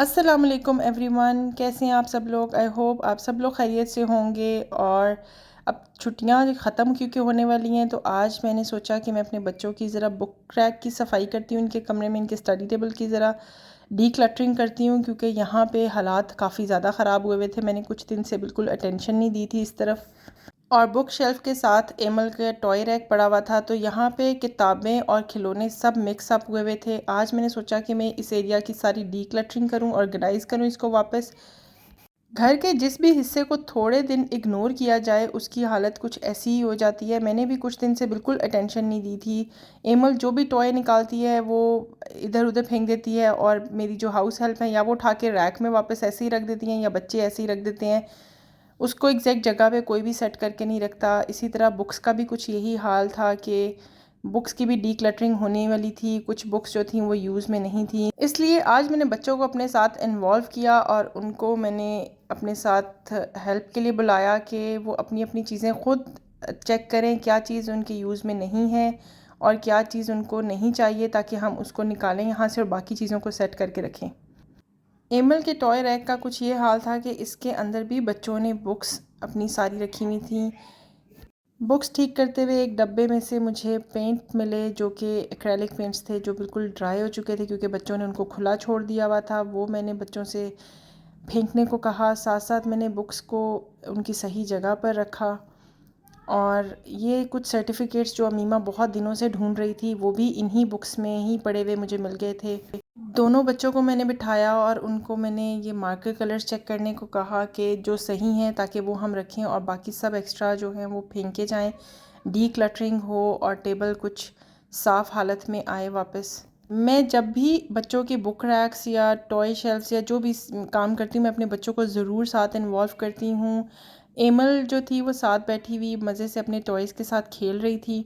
अस्सलाम वालेकुम एवरीवन, कैसे हैं आप सब लोग। आई होप आप सब लोग खैरियत से होंगे। और अब छुट्टियां ख़त्म क्योंकि होने वाली हैं, तो आज मैंने सोचा कि मैं अपने बच्चों की ज़रा बुक रैक की सफाई करती हूँ, इनके कमरे में इनके स्टडी टेबल की ज़रा डी क्लटरिंग करती हूँ, क्योंकि यहाँ पे हालात काफ़ी ज़्यादा ख़राब हुए थे। मैंने कुछ दिन से बिल्कुल अटेंशन नहीं दी थी इस तरफ। और बुक शेल्फ के साथ एमल का टॉय रैक पड़ा हुआ था, तो यहाँ पे किताबें और खिलौने सब मिक्स अप हुए हुए थे। आज मैंने सोचा कि मैं इस एरिया की सारी डी क्लटरिंग करूँ, ऑर्गेनाइज़ करूँ इसको वापस। घर के जिस भी हिस्से को थोड़े दिन इग्नोर किया जाए उसकी हालत कुछ ऐसी ही हो जाती है। मैंने भी कुछ दिन से बिल्कुल अटेंशन नहीं दी थी। एमल जो भी टॉय निकालती है वो इधर उधर फेंक देती है, और मेरी जो हाउस हेल्प है या वो उठा के रैक में वापस ऐसे ही रख देती हैं, या बच्चे ऐसे ही रख देते हैं। उसको एग्जैक्ट जगह पे कोई भी सेट करके नहीं रखता। इसी तरह बुक्स का भी कुछ यही हाल था कि बुक्स की भी डी क्लटरिंग होने वाली थी। कुछ बुक्स जो थी वो यूज़ में नहीं थी, इसलिए आज मैंने बच्चों को अपने साथ इन्वॉल्व किया और उनको मैंने अपने साथ हेल्प के लिए बुलाया कि वो अपनी अपनी चीज़ें ख़ुद चेक करें, क्या चीज़ उनके यूज़ में नहीं है और क्या चीज़ उनको नहीं चाहिए, ताकि हम उसको निकालें यहाँ से और बाकी चीज़ों को सेट करके रखें। एमल के टॉय रैक का कुछ ये हाल था कि इसके अंदर भी बच्चों ने बुक्स अपनी सारी रखी हुई थी। बुक्स ठीक करते हुए एक डब्बे में से मुझे पेंट मिले, जो कि एक्रेलिक पेंट्स थे, जो बिल्कुल ड्राई हो चुके थे क्योंकि बच्चों ने उनको खुला छोड़ दिया हुआ था। वो मैंने बच्चों से फेंकने को कहा। साथ साथ मैंने बुक्स को उनकी सही जगह पर रखा। और ये कुछ सर्टिफिकेट्स जो अमीमा बहुत दिनों से ढूंढ रही थी, वो भी इन्हीं बुक्स में ही पड़े हुए मुझे मिल गए थे। दोनों बच्चों को मैंने बिठाया और उनको मैंने ये मार्कर कलर्स चेक करने को कहा कि जो सही हैं, ताकि वो हम रखें और बाकी सब एक्स्ट्रा जो हैं वो फेंके जाएं, डी क्लटरिंग हो और टेबल कुछ साफ़ हालत में आए वापस। मैं जब भी बच्चों की बुक रैक्स या टॉय शेल्फ्स या जो भी काम करती हूँ, मैं अपने बच्चों को ज़रूर साथ इन्वॉल्व करती हूँ। एमल जो थी वो साथ बैठी हुई मज़े से अपने टॉयज़ के साथ खेल रही थी।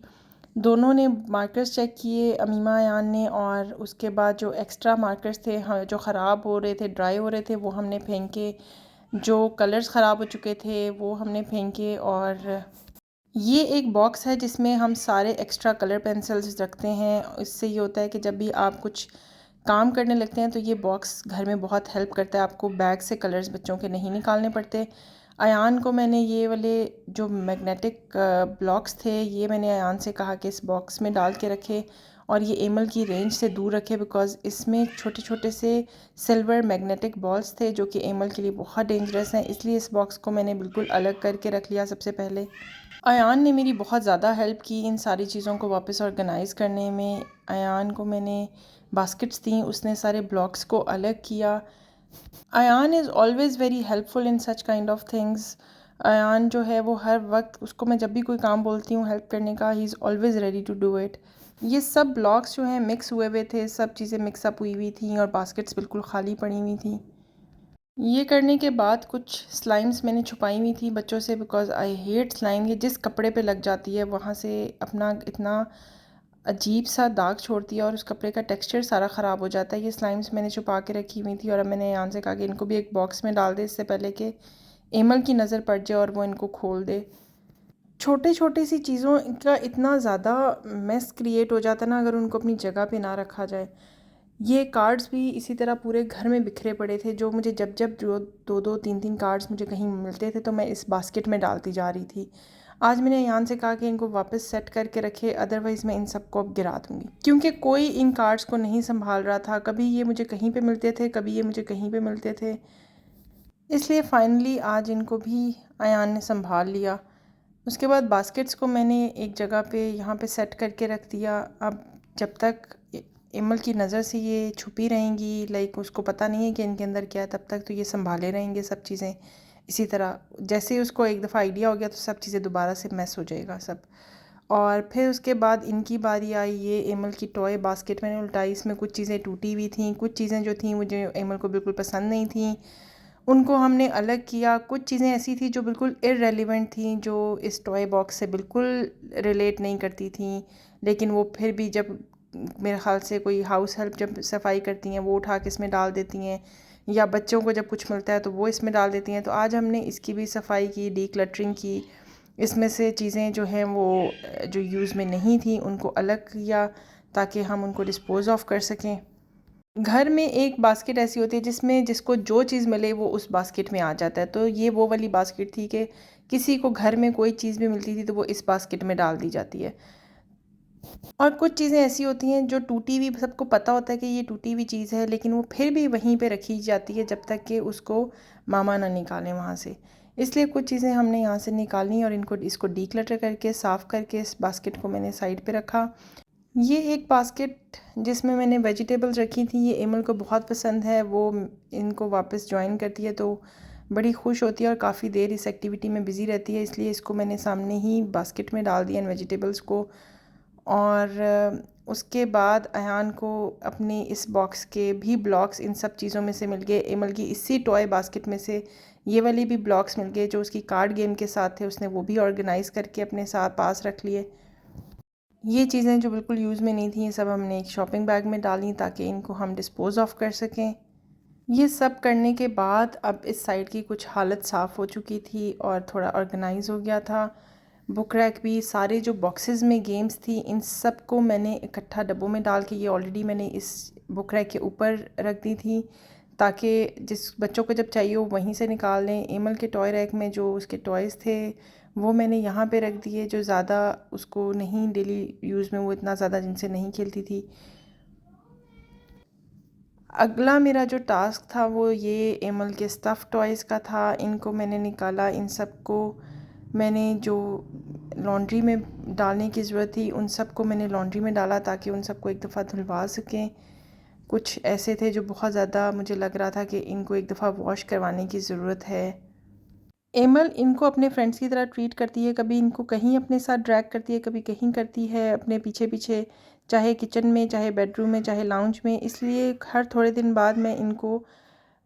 दोनों ने मार्कर्स चेक किए, अमीमा अयान ने, और उसके बाद जो एक्स्ट्रा मार्कर्स थे हाँ जो ख़राब हो रहे थे, ड्राई हो रहे थे, वो हमने फेंके। जो कलर्स ख़राब हो चुके थे वो हमने फेंके। और ये एक बॉक्स है जिसमें हम सारे एक्स्ट्रा कलर पेंसिल्स रखते हैं। इससे ये होता है कि जब भी आप कुछ काम करने लगते हैं तो ये बॉक्स घर में बहुत हेल्प करता है, आपको बैग से कलर्स बच्चों के नहीं निकालने पड़ते। अयान को मैंने ये वाले जो मैग्नेटिक ब्लॉक्स थे, ये मैंने अयान से कहा कि इस बॉक्स में डाल के रखे और ये एमल की रेंज से दूर रखे, बिकॉज़ इसमें छोटे छोटे से सिल्वर मैग्नेटिक बॉल्स थे जो कि एमल के लिए बहुत डेंजरस हैं। इसलिए इस बॉक्स को मैंने बिल्कुल अलग करके रख लिया सबसे पहले। अयान ने मेरी बहुत ज़्यादा हेल्प की इन सारी चीज़ों को वापस ऑर्गेनाइज़ करने में। अयान को मैंने बास्केट्स दी, उसने सारे ब्लॉक्स को अलग किया। Ayaan is always very helpful in such kind of things. Ayaan जो है वो हर वक्त, उसको मैं जब भी कोई काम बोलती हूँ हेल्प करने का, he is always ready to do it. ये सब ब्लॉक्स जो हैं मिक्स हुए हुए थे, सब चीज़ें मिक्स अप हुई हुई थी और बास्केट्स बिल्कुल खाली पड़ी हुई थी। ये करने के बाद कुछ स्लाइम्स मैंने छुपाई हुई थी बच्चों से, बिकॉज़ आई हेट स्लाइम। ये जिस कपड़े पे लग जाती है वहाँ से अपना इतना अजीब सा दाग छोड़ती है और उस कपड़े का टेक्सचर सारा ख़राब हो जाता है। ये स्लाइम्स मैंने छुपा के रखी हुई थी और अब मैंने यहाँ से कहा कि इनको भी एक बॉक्स में डाल दे, इससे पहले कि एमल की नज़र पड़ जाए और वो इनको खोल दे। छोटे छोटी सी चीज़ों का इतना ज़्यादा मेस क्रिएट हो जाता है ना, अगर उनको अपनी जगह पे ना रखा जाए। ये कार्ड्स भी इसी तरह पूरे घर में बिखरे पड़े थे, जो मुझे जब जब जो दो दो तीन तीन कार्ड्स मुझे कहीं मिलते थे तो मैं इस बास्केट में डालती जा रही थी। आज मैंने यान से कहा कि इनको वापस सेट करके रखे, अदरवाइज़ मैं इन सबको अब गिरा दूँगी, क्योंकि कोई इन कार्ड्स को नहीं संभाल रहा था। कभी ये मुझे कहीं पे मिलते थे, कभी ये मुझे कहीं पे मिलते थे। इसलिए फ़ाइनली आज इनको भी अयान ने संभाल लिया। उसके बाद बास्केट्स को मैंने एक जगह पे यहाँ पे सेट करके रख दिया। अब जब तक एमल की नज़र से ये छुपी रहेंगी, लाइक उसको पता नहीं है कि इनके अंदर क्या है, तब तक तो ये संभाले रहेंगे सब चीज़ें। इसी तरह जैसे ही उसको एक दफ़ा आइडिया हो गया तो सब चीज़ें दोबारा से मैस हो जाएगा सब। और फिर उसके बाद इनकी बारी आई। ये एमल की टॉय बास्केट मैंने उल्टाई, इसमें कुछ चीज़ें टूटी हुई थी, कुछ चीज़ें जो थी मुझे एमल को बिल्कुल पसंद नहीं थी, उनको हमने अलग किया। कुछ चीज़ें ऐसी थी जो बिल्कुल इररेलेवेंट थी, जो इस टॉय बॉक्स से बिल्कुल रिलेट नहीं करती थी, लेकिन वो फिर भी जब मेरे ख़्याल से कोई हाउस हेल्प जब सफाई करती हैं वो उठा के इसमें डाल देती हैं, या बच्चों को जब कुछ मिलता है तो वो इसमें डाल देती हैं। तो आज हमने इसकी भी सफाई की, डी क्लटरिंग की। इसमें से चीज़ें जो हैं वो जो यूज़ में नहीं थी उनको अलग किया, ताकि हम उनको डिस्पोज़ ऑफ कर सकें। घर में एक बास्केट ऐसी होती है जिसमें जिसको जो चीज़ मिले वो उस बास्केट में आ जाता है, तो ये वो वाली बास्केट थी कि किसी को घर में कोई चीज़ भी मिलती थी तो वो इस बास्केट में डाल दी जाती है। और कुछ चीज़ें ऐसी होती हैं जो टूटी हुई, सबको पता होता है कि ये टूटी हुई चीज़ है, लेकिन वो फिर भी वहीं पे रखी जाती है जब तक कि उसको मामा ना निकालें वहाँ से। इसलिए कुछ चीज़ें हमने यहाँ से निकाली और इसको डीक्लटर करके साफ़ करके इस बास्केट को मैंने साइड पे रखा। ये एक बास्केट जिसमें मैंने वेजिटेबल्स रखी थी, ये एमल को बहुत पसंद है, वो इनको वापस ज्वाइन करती है तो बड़ी खुश होती है और काफ़ी देर इस एक्टिविटी में बिज़ी रहती है, इसलिए इसको मैंने सामने ही बास्केट में डाल दिया इन वेजिटेबल्स को। और उसके बाद अयान को अपने इस बॉक्स के भी ब्लॉक्स इन सब चीज़ों में से मिल गए। एमल की इसी टॉय बास्केट में से ये वाली भी ब्लॉक्स मिल गए जो उसकी कार्ड गेम के साथ थे, उसने वो भी ऑर्गेनाइज़ करके अपने साथ पास रख लिए। ये चीज़ें जो बिल्कुल यूज़ में नहीं थी, ये सब हमने एक शॉपिंग बैग में डाली ताकि इनको हम डिस्पोज़ ऑफ कर सकें। ये सब करने के बाद अब इस साइड की कुछ हालत साफ़ हो चुकी थी और थोड़ा ऑर्गेनाइज़ हो गया था। बुक रैक भी, सारे जो बॉक्सेस में गेम्स थी इन सब को मैंने इकट्ठा डब्बों में डाल के ये ऑलरेडी मैंने इस बुक रैक के ऊपर रख दी थी ताकि जिस बच्चों को जब चाहिए वो वहीं से निकाल लें। एमल के टॉय रैक में जो उसके टॉयज़ थे वो मैंने यहाँ पे रख दिए, जो ज़्यादा उसको नहीं डेली यूज़ में, वो इतना ज़्यादा जिनसे नहीं खेलती थी। अगला मेरा जो टास्क था वो ये एमल के स्टफ़ टॉयज़ का था। इनको मैंने निकाला, इन सब को मैंने जो लॉन्ड्री में डालने की ज़रूरत थी उन सब को मैंने लॉन्ड्री में डाला ताकि उन सबको एक दफ़ा धुलवा सकें। कुछ ऐसे थे जो बहुत ज़्यादा मुझे लग रहा था कि इनको एक दफ़ा वॉश करवाने की ज़रूरत है। एमल इनको अपने फ्रेंड्स की तरह ट्रीट करती है, कभी इनको कहीं अपने साथ ड्रैग करती है, कभी कहीं करती है अपने पीछे पीछे, चाहे किचन में, चाहे बेडरूम में, चाहे लाउंज में। इसलिए हर थोड़े दिन बाद मैं इनको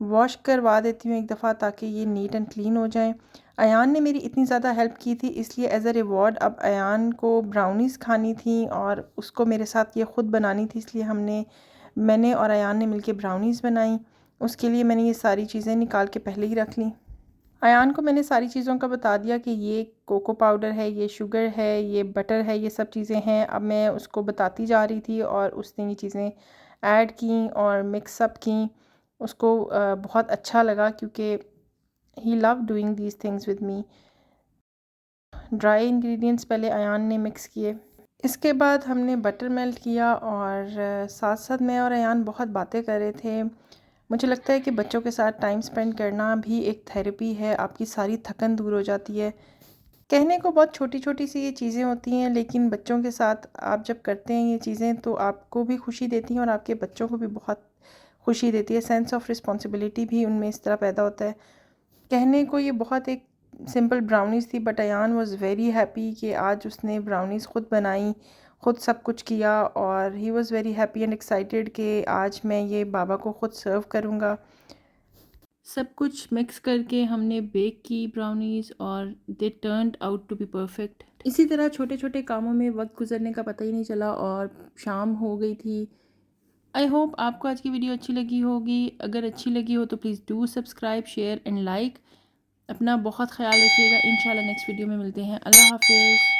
वॉश करवा देती हूँ एक दफ़ा ताकि ये नीट एंड क्लीन हो जाएं। अयान ने मेरी इतनी ज़्यादा हेल्प की थी, इसलिए एज़ अ रिवॉर्ड अब अयान को ब्राउनीज़ खानी थी और उसको मेरे साथ ये ख़ुद बनानी थी, इसलिए मैंने और अयान ने मिलके ब्राउनीज़ बनाई। उसके लिए मैंने ये सारी चीज़ें निकाल के पहले ही रख ली। अयान को मैंने सारी चीज़ों का बता दिया कि ये कोको पाउडर है, ये शुगर है, ये बटर है, ये सब चीज़ें हैं। अब मैं उसको बताती जा रही थी और उसने ये चीज़ें ऐड की और मिक्सअप की। उसको बहुत अच्छा लगा क्योंकि he love doing these things with me. Dry ingredients पहले अयान ने मिक्स किए, इसके बाद हमने बटर मेल्ट किया और साथ साथ मैं और अयान बहुत बातें कर रहे थे। मुझे लगता है कि बच्चों के साथ टाइम स्पेंड करना भी एक थेरेपी है, आपकी सारी थकन दूर हो जाती है। कहने को बहुत छोटी छोटी सी ये चीज़ें होती हैं, लेकिन बच्चों के साथ आप जब करते हैं ये चीज़ें तो आपको भी खुशी देती हैं और आपके बच्चों को भी बहुत खुशी देती है। सेंस ऑफ रिस्पॉन्सिबिलिटी भी उनमें इस तरह पैदा होता है। कहने को ये बहुत एक सिंपल ब्राउनीज़ थी, but Ayaan was very happy कि आज उसने ब्राउनीज़ ख़ुद बनाई, ख़ुद सब कुछ किया और he was very happy and excited कि आज मैं ये बाबा को ख़ुद सर्व करूँगा। सब कुछ मिक्स करके हमने बेक की ब्राउनीज़ और they turned out to be perfect. इसी तरह छोटे छोटे कामों में वक्त गुजरने का पता ही नहीं चला और शाम हो गई थी। आई होप आपको आज की वीडियो अच्छी लगी होगी। अगर अच्छी लगी हो तो please do subscribe, share and like. अपना बहुत ख्याल रखिएगा। इंशाल्लाह नेक्स्ट वीडियो में मिलते हैं। अल्लाह हाफिज़।